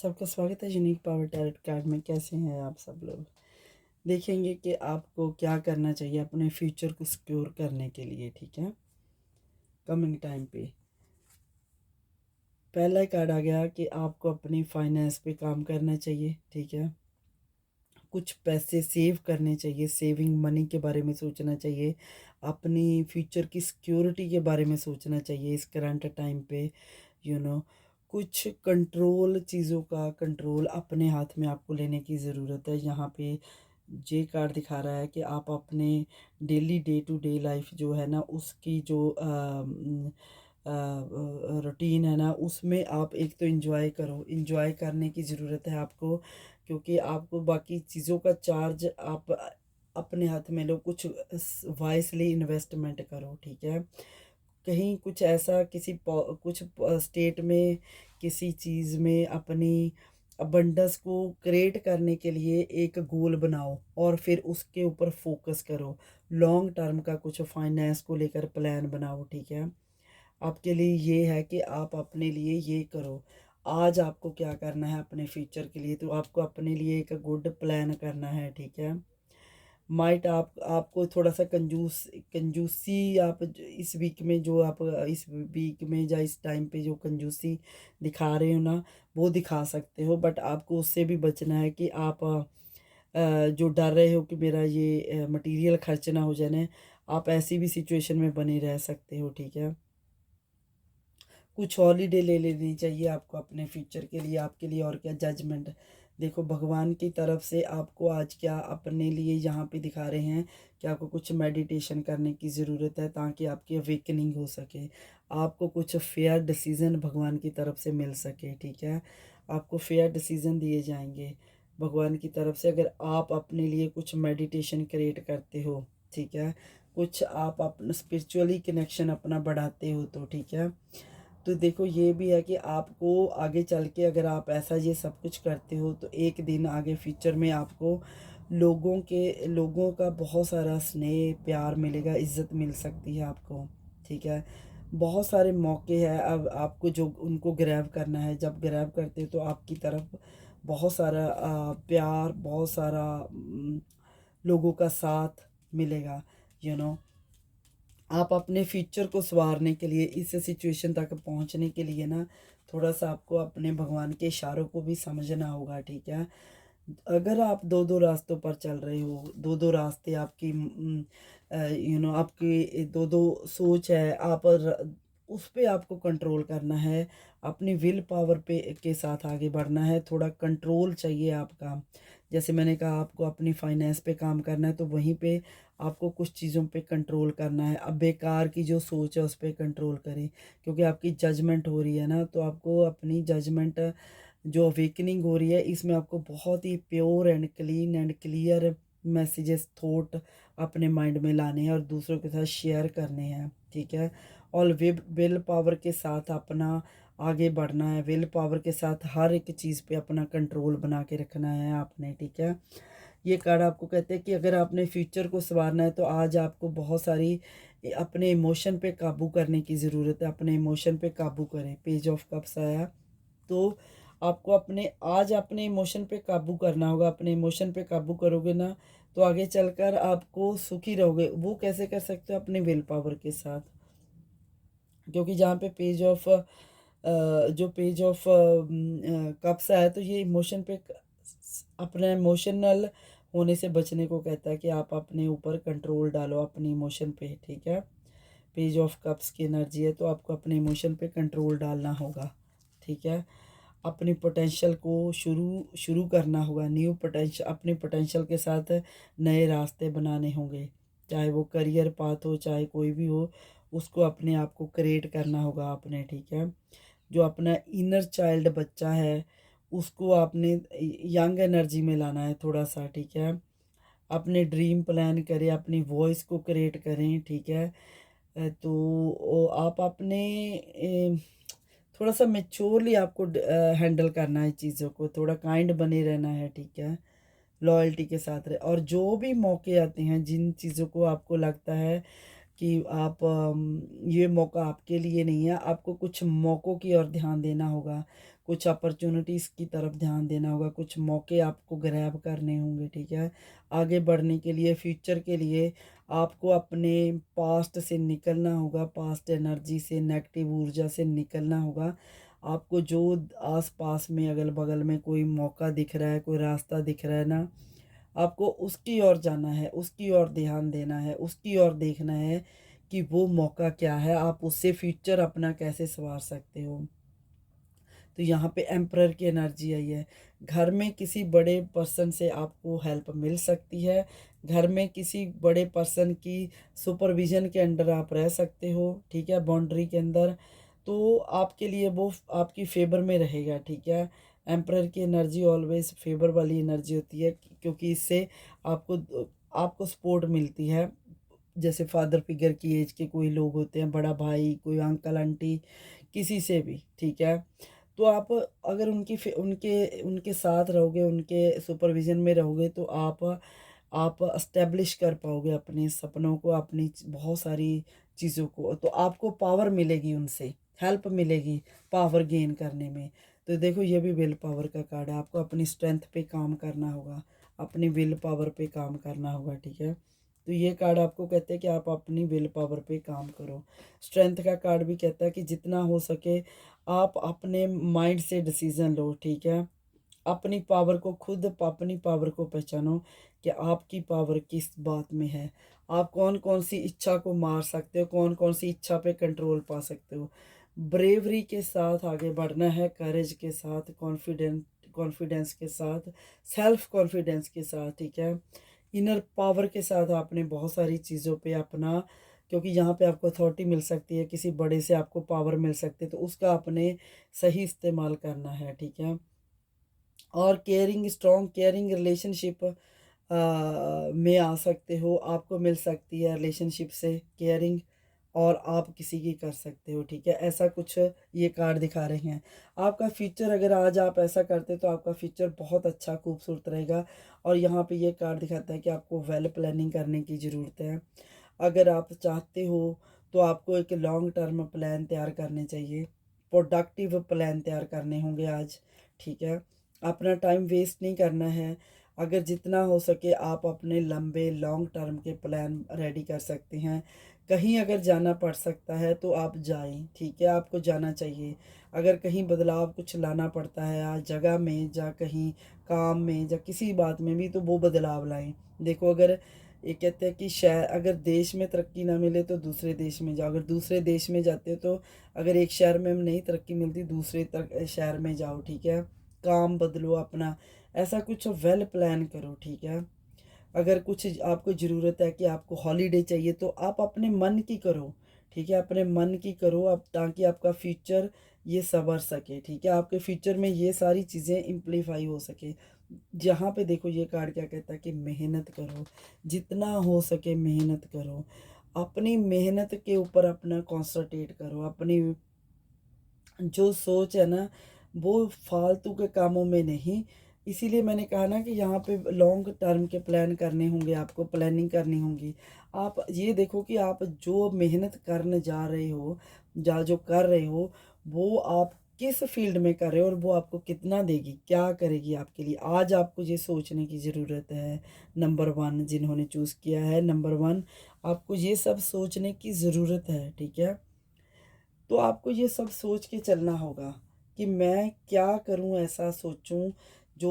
सबका स्वागत है यूनिक पावर टैरोट कार्ड में। कैसे हैं आप सब लोग? देखेंगे कि आपको क्या करना चाहिए अपने फ्यूचर को सिक्योर करने के लिए। ठीक है, कमिंग टाइम पे पहला कार्ड आ गया कि आपको अपनी फाइनेंस पे काम करना चाहिए। ठीक है, कुछ पैसे सेव करने चाहिए, सेविंग मनी के बारे में सोचना चाहिए, अपनी फ्यूचर की सिक्योरिटी के बारे में सोचना चाहिए इस करंट टाइम पे। यू you नो कुछ कंट्रोल, चीज़ों का कंट्रोल अपने हाथ में आपको लेने की ज़रूरत है। यहाँ पे ये कार्ड दिखा रहा है कि आप अपने daily day to day life जो है ना, उसकी जो रूटीन है ना, उसमें आप एक तो एंजॉय करो। एंजॉय करने की ज़रूरत है आपको, क्योंकि आपको बाकी चीज़ों का चार्ज आप अपने हाथ में लो। कुछ वाइसली इन्वेस्टमेंट करो। ठीक है, कहीं कुछ ऐसा कुछ स्टेट में किसी चीज़ में अपनी अबंडस को क्रिएट करने के लिए एक गोल बनाओ और फिर उसके ऊपर फोकस करो। लॉन्ग टर्म का कुछ फाइनेंस को लेकर प्लान बनाओ। ठीक है, आपके लिए ये है कि आप अपने लिए ये करो। आज आपको क्या करना है अपने फ्यूचर के लिए, तो आपको अपने लिए एक गुड प्लान करना है। ठीक है, माइट आपको थोड़ा सा कंजूसी इस वीक में जो आप इस वीक में या इस टाइम पे जो कंजूसी दिखा रहे हो ना, वो दिखा सकते हो। बट आपको उससे भी बचना है कि आप जो डर रहे हो कि मेरा ये मटेरियल खर्च ना हो जाने, आप ऐसी भी सिचुएशन में बने रह सकते हो। ठीक है, कुछ हॉलीडे ले लेनी चाहिए आपको अपने फ्यूचर के लिए, आपके लिए। और क्या जजमेंट, देखो भगवान की तरफ से आपको आज क्या अपने लिए यहाँ पे दिखा रहे हैं कि आपको कुछ मेडिटेशन करने की ज़रूरत है ताकि आपकी अवेकनिंग हो सके, आपको कुछ फेयर डिसीजन भगवान की तरफ से मिल सके। ठीक है, आपको फेयर डिसीजन दिए जाएंगे भगवान की तरफ से अगर आप अपने लिए कुछ मेडिटेशन क्रिएट करते हो। ठीक है, कुछ आप अपना स्पिरिचुअली कनेक्शन अपना बढ़ाते हो तो। ठीक है, तो देखो ये भी है कि आपको आगे चल के अगर आप ऐसा ये सब कुछ करते हो तो एक दिन आगे फ्यूचर में आपको लोगों का बहुत सारा स्नेह प्यार मिलेगा, इज्जत मिल सकती है आपको। ठीक है, बहुत सारे मौके हैं, अब आपको जो उनको ग्रैब करना है। जब ग्रैब करते हो तो आपकी तरफ बहुत सारा प्यार, बहुत सारा लोगों का साथ मिलेगा। यू नो आप अपने फ्यूचर को संवारने के लिए, इस सिचुएशन तक पहुंचने के लिए ना, थोड़ा सा आपको अपने भगवान के इशारों को भी समझना होगा। ठीक है, अगर आप दो दो रास्तों पर चल रहे हो, दो दो रास्ते आपकी आपकी दो दो सोच है, उस पे आपको कंट्रोल करना है। अपनी विल पावर पे के साथ आगे बढ़ना है, थोड़ा कंट्रोल चाहिए आपका। जैसे मैंने कहा आपको अपनी फाइनेंस पे काम करना है, तो वहीं पे आपको कुछ चीज़ों पे कंट्रोल करना है। अब बेकार की जो सोच है उस पर कंट्रोल करें, क्योंकि आपकी जजमेंट हो रही है ना, तो आपको अपनी जजमेंट जो अवेकनिंग हो रही है इसमें आपको बहुत ही pure and clean and clear messages, thought अपने माइंड में लाने हैं और दूसरों के साथ शेयर करने हैं। ठीक है, और विल पावर के साथ अपना आगे बढ़ना है। विल पावर के साथ हर एक चीज़ पे अपना कंट्रोल बना के रखना है आपने। ठीक है, ये कार्ड आपको कहते हैं कि अगर आपने फ्यूचर को संवारना है तो आज आपको बहुत सारी अपने इमोशन पे काबू करने की ज़रूरत है। अपने इमोशन पे काबू करें। पेज ऑफ कप्स आया, तो आपको अपने इमोशन पे काबू करना होगा। अपने इमोशन पे काबू करोगे ना, तो आगे चलकर आपको सुखी रहोगे। वो कैसे कर सकते हो? अपने विल पावर के साथ। क्योंकि जहाँ पे जो पेज ऑफ कप्स आया, तो ये इमोशन पे अपने इमोशनल होने से बचने को कहता है कि आप अपने ऊपर कंट्रोल डालो अपनी इमोशन पे। ठीक है, पेज ऑफ कप्स की एनर्जी है, तो आपको अपने इमोशन पे कंट्रोल डालना होगा। ठीक है, अपनी पोटेंशियल को शुरू शुरू करना होगा। न्यू पोटेंशियल, अपनी पोटेंशियल के साथ नए रास्ते बनाने होंगे, चाहे वो करियर पाथ हो, चाहे कोई भी हो, उसको अपने आप को क्रिएट करना होगा आपने। ठीक है, जो अपना इनर चाइल्ड बच्चा है उसको आपने यंग एनर्जी में लाना है थोड़ा सा। ठीक है, अपने ड्रीम प्लान करें, अपनी वॉइस को क्रिएट करें। ठीक है, तो आप अपने थोड़ा सा मेच्योरली आपको हैंडल करना है चीज़ों को, थोड़ा काइंड बने रहना है। ठीक है, लॉयल्टी के साथ रहे, और जो भी मौके आते हैं, जिन चीज़ों को आपको लगता है कि आप ये मौका आपके लिए नहीं है, आपको कुछ मौक़ों की ओर ध्यान देना होगा, कुछ अपॉर्च्युनिटीज़ की तरफ ध्यान देना होगा, कुछ मौके आपको ग्रैब करने होंगे, ठीक है? आगे बढ़ने के लिए, फ्यूचर के लिए आपको अपने पास्ट से निकलना होगा, पास्ट एनर्जी से, नेगेटिव ऊर्जा से निकलना होगा। आपको जो आस-पास में, अगल-बगल में कोई मौका दिख रहा है, कोई रास्ता दिख रहा है ना, आपको उसकी ओर जाना है, उसकी ओर ध्यान देना है, उसकी ओर देखना है कि वो मौका क्या है, आप उससे फ्यूचर अपना कैसे सँवार सकते हो। तो यहाँ पे एम्परर की एनर्जी आई है। घर में किसी बड़े पर्सन से आपको हेल्प मिल सकती है। घर में किसी बड़े पर्सन की सुपरविज़न के अंडर आप रह सकते हो, ठीक है, बाउंड्री के अंदर। तो आपके लिए वो आपकी फ़ेवर में रहेगा, ठीक है। एम्परर की एनर्जी ऑलवेज़ फ़ेवर वाली एनर्जी होती है, क्योंकि इससे आपको सपोर्ट मिलती है। जैसे फादर फिगर की एज के कोई लोग होते हैं, बड़ा भाई, कोई अंकल आंटी, किसी से भी, ठीक है। तो आप अगर उनके उनके साथ रहोगे, उनके सुपरविज़न में रहोगे, तो आप एस्टेब्लिश कर पाओगे अपने सपनों को, अपनी बहुत सारी चीज़ों को। तो आपको पावर मिलेगी उनसे, हेल्प मिलेगी पावर गेन करने में। तो देखो, ये भी विल पावर का कार्ड है, आपको अपनी स्ट्रेंथ पे काम करना होगा, अपनी विल पावर पे काम करना होगा, ठीक है। तो ये कार्ड आपको कहते हैं कि आप अपनी विल पावर पे काम करो। स्ट्रेंथ का कार्ड भी कहता है कि जितना हो सके आप अपने माइंड से डिसीज़न लो, ठीक है। अपनी पावर को पहचानो कि आपकी पावर किस बात में है। आप कौन-कौन सी इच्छा को मार सकते हो, कौन-कौन सी इच्छा पे कंट्रोल पा सकते हो। ब्रेवरी के साथ आगे बढ़ना है, करेज के साथ, कॉन्फिडेंस के साथ, सेल्फ कॉन्फिडेंस के साथ, ठीक है। इनर पावर के साथ आपने बहुत सारी चीज़ों पे अपना, क्योंकि यहाँ पे आपको अथॉरिटी मिल सकती है, किसी बड़े से आपको पावर मिल सकती है, तो उसका आपने सही इस्तेमाल करना है, ठीक है। और स्ट्रॉन्ग केयरिंग रिलेशनशिप में आ सकते हो, आपको मिल सकती है रिलेशनशिप से केयरिंग, और आप किसी की कर सकते हो, ठीक है। ऐसा कुछ ये कार्ड दिखा रहे हैं। आपका फ्यूचर, अगर आज आप ऐसा करते तो आपका फ्यूचर बहुत अच्छा खूबसूरत रहेगा। और यहाँ पे ये कार्ड दिखाता है कि आपको वेल प्लानिंग करने की ज़रूरत है। अगर आप चाहते हो तो आपको एक लॉन्ग टर्म प्लान तैयार करने चाहिए, प्रोडक्टिव प्लान तैयार करने होंगे आज, ठीक है। अपना टाइम वेस्ट नहीं करना है। अगर जितना हो सके आप अपने लंबे लॉन्ग टर्म के प्लान रेडी कर सकते हैं। कहीं अगर जाना पड़ सकता है तो आप जाएँ, ठीक है, आपको जाना चाहिए। अगर कहीं बदलाव कुछ लाना पड़ता है आज जगह में, या कहीं काम में, या किसी बात में भी, तो वो बदलाव लाएँ। देखो, अगर ये कहते हैं कि शहर, अगर देश में तरक्की ना मिले तो दूसरे देश में जाओ, अगर दूसरे देश में जाते हो तो अगर एक शहर में नहीं तरक्की मिलती, दूसरे शहर में जाओ, ठीक है। काम बदलो अपना, ऐसा कुछ वेल प्लान करो, ठीक है। अगर कुछ आपको ज़रूरत है कि आपको हॉलीडे चाहिए, तो आप अपने मन की करो, ठीक है, अपने मन की करो आप, ताकि आपका फ्यूचर ये सँवर सके, ठीक है, आपके फ्यूचर में ये सारी चीज़ें इम्प्लीफाई हो सके। जहाँ पे देखो, ये कार्ड क्या कहता है कि मेहनत करो, जितना हो सके मेहनत करो, अपनी मेहनत के ऊपर अपना कॉन्संट्रेट करो, अपनी जो सोच है ना, वो फालतू के कामों में नहीं। इसीलिए मैंने कहा ना कि यहाँ पे लॉन्ग टर्म के प्लान करने होंगे, आपको प्लानिंग करनी होगी। आप ये देखो कि आप जो मेहनत करने जा रहे हो, या जो कर रहे हो, वो आप किस फील्ड में कर रहे हो, और वो आपको कितना देगी, क्या करेगी आपके लिए। आज आपको ये सोचने की ज़रूरत है। नंबर 1 जिन्होंने चूज़ किया है, नंबर 1 आपको ये सब सोचने की ज़रूरत है, ठीक है। तो आपको ये सब सोच के चलना होगा कि मैं क्या करूं, ऐसा सोचूं जो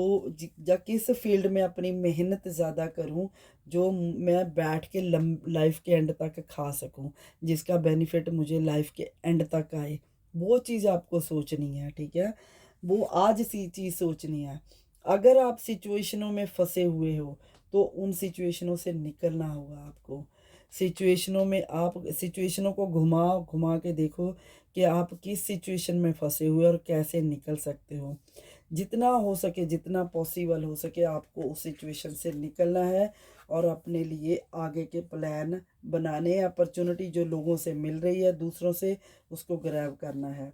या किस फील्ड में अपनी मेहनत ज़्यादा करूं, जो मैं बैठ के लाइफ के एंड तक खा सकूं, जिसका बेनिफिट मुझे लाइफ के एंड तक आए। वो चीज़ आपको सोचनी है, ठीक है। वो आज सी चीज़ सोचनी है। अगर आप सिचुएशनों में फंसे हुए हो, तो उन सिचुएशनों से निकलना होगा आपको। सिचुएशनों को घुमा घुमा के देखो कि आप किस सिचुएशन में फँसे हुए और कैसे निकल सकते हो। जितना हो सके, जितना पॉसिबल हो सके, आपको उस सिचुएशन से निकलना है, और अपने लिए आगे के प्लान बनाने हैं। अपॉर्चुनिटी जो लोगों से मिल रही है, दूसरों से, उसको ग्रैब करना है।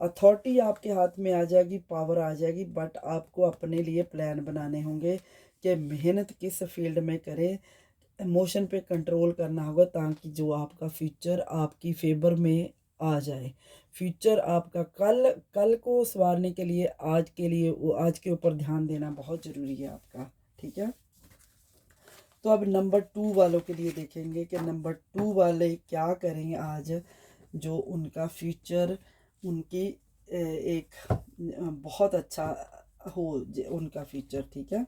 अथॉरिटी आपके हाथ में आ जाएगी, पावर आ जाएगी, बट आपको अपने लिए प्लान बनाने होंगे कि मेहनत किस फील्ड में करें, इमोशन पे कंट्रोल करना होगा, ताकि जो आपका फ्यूचर आपकी फेवर में आ जाए। फ्यूचर आपका कल कल को सँवारने के लिए आज के ऊपर ध्यान देना बहुत ज़रूरी है आपका, ठीक है? तो अब नंबर 2 वालों के लिए देखेंगे कि नंबर 2 वाले क्या करें आज, जो उनका फ्यूचर उनकी एक बहुत अच्छा हो उनका फ्यूचर, ठीक है?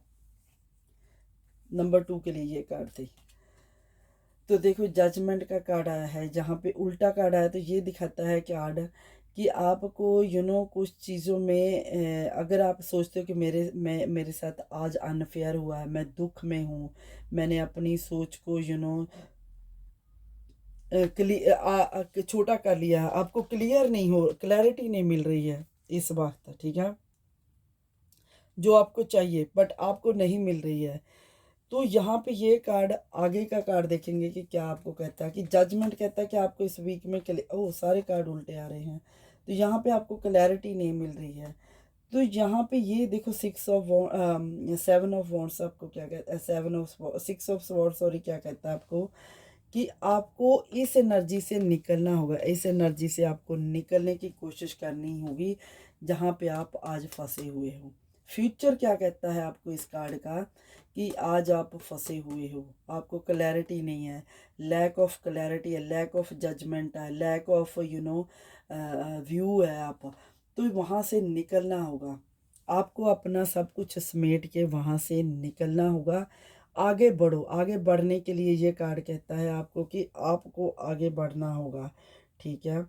नंबर 2 के लिए ये कार्ड थी। तो देखो जजमेंट का कार्ड आया है, जहाँ पे उल्टा कार्ड आया, तो ये दिखाता है कार्ड कि आपको कुछ चीज़ों में अगर आप सोचते हो कि मेरे साथ आज अनफेयर हुआ है, मैं दुख में हूँ, मैंने अपनी सोच को छोटा कर लिया है, आपको क्लैरिटी नहीं मिल रही है इस वक्त, ठीक है? जो आपको चाहिए बट आपको नहीं मिल रही है। तो यहाँ पे ये कार्ड, आगे का कार्ड देखेंगे कि क्या आपको कहता है। कि जजमेंट कहता है कि आपको इस वीक में सारे कार्ड उल्टे आ रहे हैं। तो यहाँ पे आपको क्लैरिटी नहीं मिल रही है। तो यहाँ पे ये देखो 7 ऑफ वॉन्ड्स आपको क्या कहता है, 6 ऑफ स्वॉर्ड्स, सॉरी, क्या कहता है आपको कि आपको इस एनर्जी से निकलना होगा। इस एनर्जी से आपको निकलने की कोशिश करनी होगी जहाँ पे आप आज फंसे हुए हो। फ्यूचर क्या कहता है आपको इस कार्ड का कि आज आप फंसे हुए हो, आपको क्लैरिटी नहीं है, लैक ऑफ क्लैरिटी है, लैक ऑफ जजमेंट है, लैक ऑफ व्यू है। आप तो वहाँ से निकलना होगा, आपको अपना सब कुछ समेट के वहाँ से निकलना होगा। आगे बढ़ो, आगे बढ़ने के लिए ये कार्ड कहता है आपको कि आपको आगे बढ़ना होगा, ठीक है?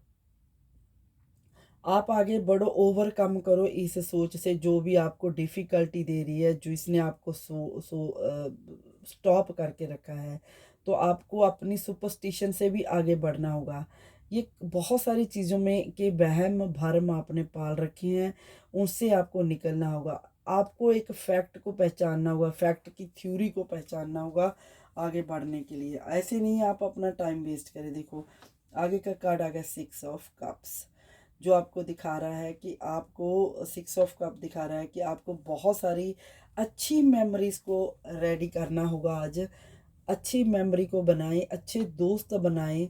आप आगे बढ़ो, ओवरकम करो इस सोच से जो भी आपको डिफ़िकल्टी दे रही है, जो इसने आपको स्टॉप करके रखा है। तो आपको अपनी सुपरस्टिशन से भी आगे बढ़ना होगा। ये बहुत सारी चीज़ों में के वहम भरम आपने पाल रखे हैं, उनसे आपको निकलना होगा। आपको एक फैक्ट को पहचानना होगा, फैक्ट की थ्योरी को पहचानना होगा आगे बढ़ने के लिए। ऐसे नहीं आप अपना टाइम वेस्ट करें। देखो आगे का कार्ड आ गया 6 ऑफ कप्स, जो आपको दिखा रहा है कि आपको 6 ऑफ कप दिखा रहा है कि आपको बहुत सारी अच्छी मेमोरीज को रेडी करना होगा आज। अच्छी मेमोरी को बनाएं, अच्छे दोस्त बनाएं।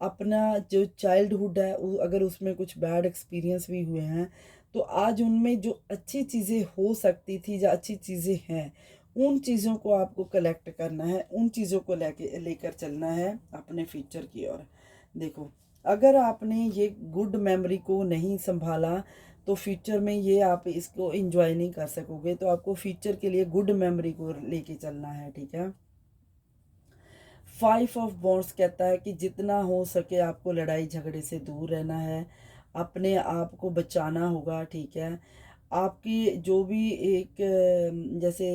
अपना जो चाइल्डहुड है अगर उसमें कुछ बैड एक्सपीरियंस भी हुए हैं, तो आज उनमें जो अच्छी चीज़ें हो सकती थी या अच्छी चीज़ें हैं, उन चीज़ों को आपको कलेक्ट करना है, उन चीज़ों को लेकर चलना है अपने फ्यूचर की ओर। देखो अगर आपने ये गुड मेमोरी को नहीं संभाला, तो फ्यूचर में ये आप इसको एंजॉय नहीं कर सकोगे। तो आपको फ्यूचर के लिए गुड मेमोरी को लेके चलना है, ठीक है? 5 ऑफ वॉन्ड्स कहता है कि जितना हो सके आपको लड़ाई झगड़े से दूर रहना है, अपने आप को बचाना होगा, ठीक है? आपकी जो भी एक जैसे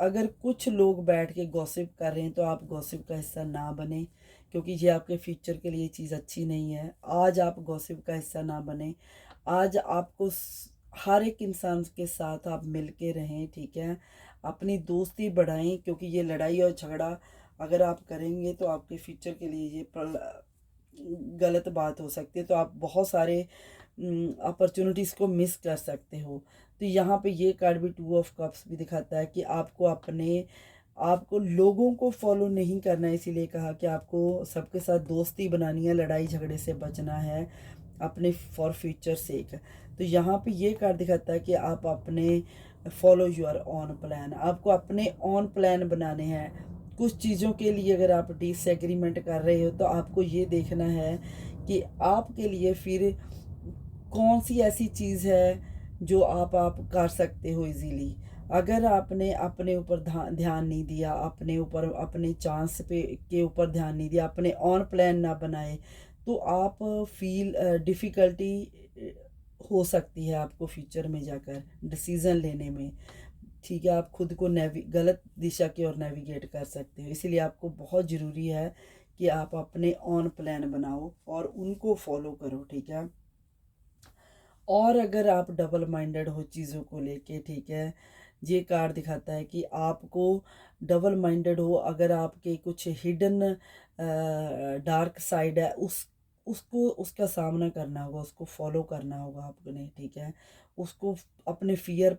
अगर कुछ लोग बैठ के गॉसिप कर रहे हैं, तो आप गॉसिप का हिस्सा ना बने, क्योंकि ये आपके फ्यूचर के लिए चीज़ अच्छी नहीं है। आज आप गॉसिप का हिस्सा ना बने। आज आपको हर एक इंसान के साथ आप मिल के रहें, ठीक है? अपनी दोस्ती बढ़ाएं, क्योंकि ये लड़ाई और झगड़ा अगर आप करेंगे तो आपके फ्यूचर के लिए ये गलत बात हो सकती है। तो आप बहुत सारे अपॉर्चुनिटीज़ को मिस कर सकते हो। तो यहाँ पे ये कार्ड भी 2 ऑफ कप्स भी दिखाता है कि आपको लोगों को फॉलो नहीं करना है। इसीलिए कहा कि आपको सबके साथ दोस्ती बनानी है, लड़ाई झगड़े से बचना है अपने फॉर फ्यूचर सेक। तो यहाँ पे ये कार्ड दिखाता है कि आप अपने फॉलो योर ऑन प्लान, आपको अपने ऑन प्लान बनाने हैं। कुछ चीज़ों के लिए अगर आप डिसएग्रीमेंट कर रहे हो, तो आपको ये देखना है कि आपके लिए फिर कौन सी ऐसी चीज़ है जो आप कर सकते हो इजीली। अगर आपने अपने ऊपर ध्यान नहीं दिया, अपने ऊपर अपने चांस पे के ऊपर ध्यान नहीं दिया, अपने ऑन प्लान ना बनाए, तो आप फील डिफ़िकल्टी हो सकती है आपको फ्यूचर में जाकर डिसीज़न लेने में, ठीक है? आप खुद को गलत दिशा की ओर नेविगेट कर सकते हो। इसीलिए आपको बहुत ज़रूरी है कि आप अपने ऑन प्लान बनाओ और उनको फॉलो करो, ठीक है? और अगर आप डबल माइंडेड हो चीज़ों को लेके, ठीक है, ये कार्ड दिखाता है कि आपको डबल माइंडेड हो, अगर आपके कुछ हिडन डार्क साइड है, उसको उसका सामना करना होगा, उसको फॉलो करना होगा आपने, ठीक है? उसको अपने फियर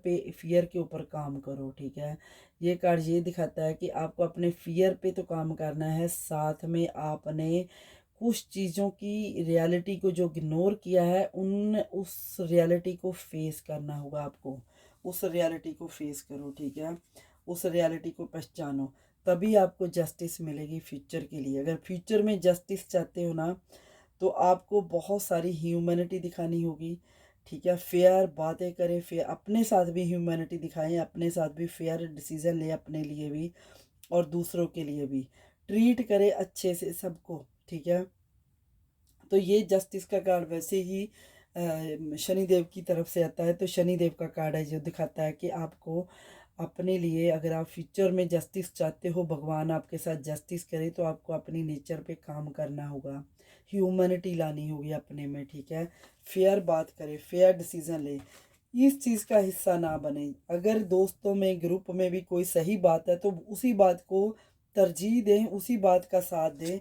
के ऊपर काम करो, ठीक है। ये कार्ड ये दिखाता है कि आपको अपने फियर पे तो काम करना है, साथ में आपने कुछ चीज़ों की रियलिटी को जो इग्नोर किया है उस रियलिटी को फेस करना होगा आपको। उस रियलिटी को फेस करो, ठीक है। उस रियलिटी को पहचानो, तभी आपको जस्टिस मिलेगी फ्यूचर के लिए। अगर फ्यूचर में जस्टिस चाहते हो ना, तो आपको बहुत सारी ह्यूमैनिटी दिखानी होगी, ठीक है। फेयर बातें करें, फेयर अपने साथ भी ह्यूमैनिटी दिखाएं, अपने साथ भी फेयर डिसीजन लें, अपने लिए भी और दूसरों के लिए भी। ट्रीट करें अच्छे से सबको, ठीक है। तो ये जस्टिस का कार्ड वैसे ही शनिदेव की तरफ से आता है। तो शनिदेव का कार्ड है जो दिखाता है कि आपको अपने लिए, अगर आप फ्यूचर में जस्टिस चाहते हो, भगवान आपके साथ जस्टिस करे, तो आपको अपनी नेचर पे काम करना होगा, ह्यूमैनिटी लानी होगी अपने में, ठीक है। फेयर बात करें, फेयर डिसीजन ले, इस चीज़ का हिस्सा ना बने। अगर दोस्तों में, ग्रुप में भी कोई सही बात है तो उसी बात को तरजीह दें, उसी बात का साथ दें,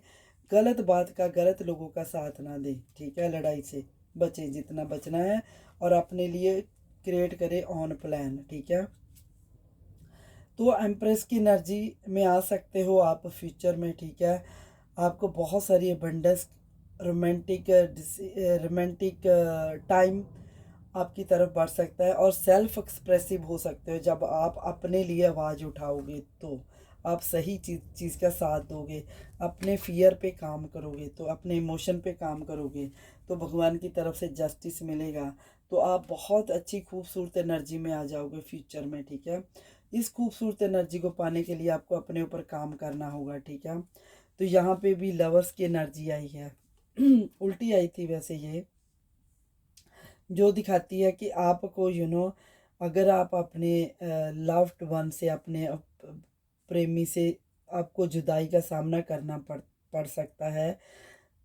गलत बात का, गलत लोगों का साथ ना दें, ठीक है। लड़ाई से बचें जितना बचना है और अपने लिए क्रिएट करें ऑन प्लान, ठीक है। तो एम्प्रेस की एनर्जी में आ सकते हो आप फ्यूचर में, ठीक है। आपको बहुत सारी अबंडेंस, रोमांटिक रोमांटिक टाइम आपकी तरफ बढ़ सकता है और सेल्फ एक्सप्रेसिव हो सकते हो जब आप अपने लिए आवाज़ उठाओगे। तो आप सही चीज़ का साथ दोगे, अपने फियर पे काम करोगे, तो अपने इमोशन पे काम करोगे, तो भगवान की तरफ से जस्टिस मिलेगा। तो आप बहुत अच्छी खूबसूरत एनर्जी में आ जाओगे फ्यूचर में, ठीक है। इस खूबसूरत एनर्जी को पाने के लिए आपको अपने ऊपर काम करना होगा, ठीक है। तो यहाँ पे भी लवर्स की एनर्जी आई है उल्टी आई थी वैसे ये, जो दिखाती है कि आपको अगर आप अपने लव्ड वन से, अपने प्रेमी से आपको जुदाई का सामना करना पड़ सकता है।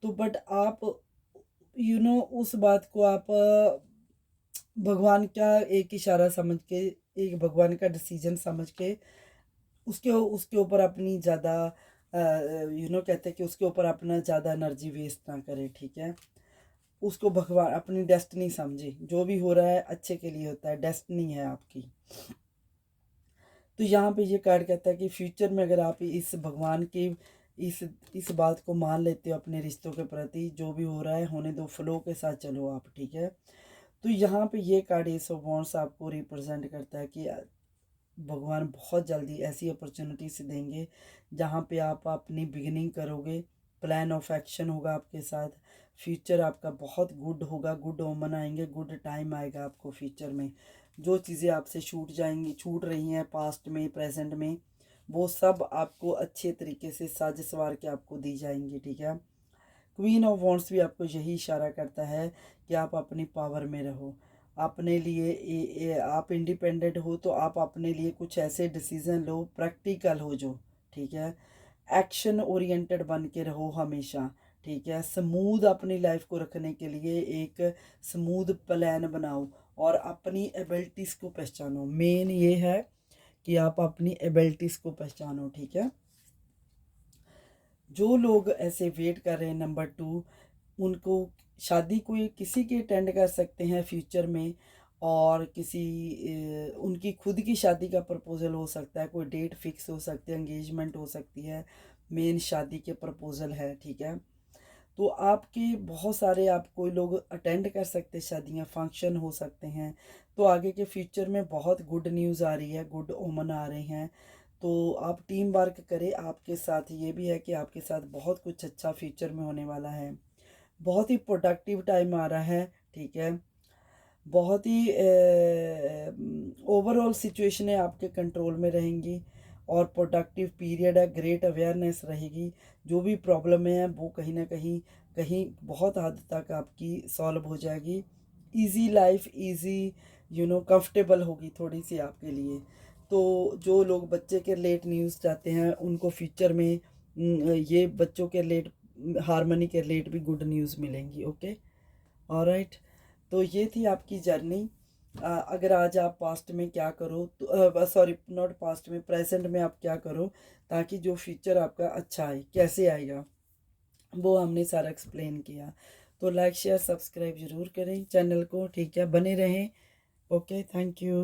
तो बट आप उस बात को आप भगवान का एक इशारा समझ के, एक भगवान का डिसीजन समझ के उसके उसके ऊपर अपनी ज़्यादा कहते हैं कि उसके ऊपर अपना ज़्यादा एनर्जी वेस्ट ना करें, ठीक है। उसको भगवान अपनी डेस्टिनी समझे, जो भी हो रहा है अच्छे के लिए होता है, डेस्टिनी है आपकी। तो यहाँ पे ये कार्ड कहता है कि फ्यूचर में अगर आप इस भगवान की इस इस बात को मान लेते हो अपने रिश्तों के प्रति, जो भी हो रहा है होने दो, फ्लो के साथ चलो आप, ठीक है। तो यहाँ पे ये कार्ड एस ऑफ वांड्स आपको रिप्रेजेंट करता है कि भगवान बहुत जल्दी ऐसी अपॉर्चुनिटीज देंगे जहाँ पे आप अपनी बिगिनिंग करोगे, प्लान ऑफ एक्शन होगा आपके साथ। फ्यूचर आपका बहुत गुड होगा, गुड ओमन आएंगे, गुड टाइम आएगा आपको फ्यूचर में। जो चीज़ें आपसे छूट रही हैं पास्ट में, प्रेजेंट में, वो सब आपको अच्छे तरीके से साज सवार के आपको दी जाएंगी, ठीक है। क्वीन ऑफ वॉन्ड्स भी आपको यही इशारा करता है कि आप अपनी पावर में रहो, अपने लिए आप इंडिपेंडेंट हो, तो आप अपने लिए कुछ ऐसे डिसीजन लो, प्रैक्टिकल हो जो, ठीक है। एक्शन ओरिएंटेड बन के रहो हमेशा, ठीक है। स्मूथ अपनी लाइफ को रखने के लिए एक स्मूथ प्लान बनाओ और अपनी एबिलिटीज़ को पहचानो। मेन ये है कि आप अपनी एबिलिटीज़ को पहचानो, ठीक है। जो लोग ऐसे वेट कर रहे हैं, नंबर 2, उनको शादी कोई किसी की अटेंड कर सकते हैं फ्यूचर में, और किसी उनकी खुद की शादी का प्रपोज़ल हो सकता है, कोई डेट फिक्स हो सकती है, एंगेजमेंट हो सकती है, मेन शादी के प्रपोज़ल है, ठीक है। तो आपके बहुत सारे, आप कोई लोग अटेंड कर सकते हैं शादियाँ, फंक्शन हो सकते हैं। तो आगे के फ्यूचर में बहुत गुड न्यूज़ आ रही है, गुड ओमन आ रहे हैं। तो आप टीम वर्क करें, आपके साथ ये भी है कि आपके साथ बहुत कुछ अच्छा फ्यूचर में होने वाला है। बहुत ही प्रोडक्टिव टाइम आ रहा है, ठीक है। बहुत ही ओवरऑल सिचुएशनें आपके कंट्रोल में रहेंगी और प्रोडक्टिव पीरियड है, ग्रेट अवेयरनेस रहेगी। जो भी प्रॉब्लम है वो कहीं ना कहीं कहीं बहुत हद तक आपकी सॉल्व हो जाएगी। इजी लाइफ, इजी कंफर्टेबल होगी थोड़ी सी आपके लिए। तो जो लोग बच्चे के रिलेट न्यूज़ चाहते हैं उनको फ्यूचर में ये बच्चों के रिलेट, हारमोनी के रिलेट भी गुड न्यूज़ मिलेंगी, ओके। ऑलराइट। तो ये थी आपकी जर्नी। अगर आज आप पास्ट में क्या करो, तो सॉरी नॉट पास्ट में, प्रेजेंट में आप क्या करो ताकि जो फ्यूचर आपका अच्छा आए, कैसे आएगा, वो हमने सारा एक्सप्लेन किया। तो लाइक शेयर सब्सक्राइब ज़रूर करें चैनल को, ठीक है। बने रहें ओके, थैंक यू।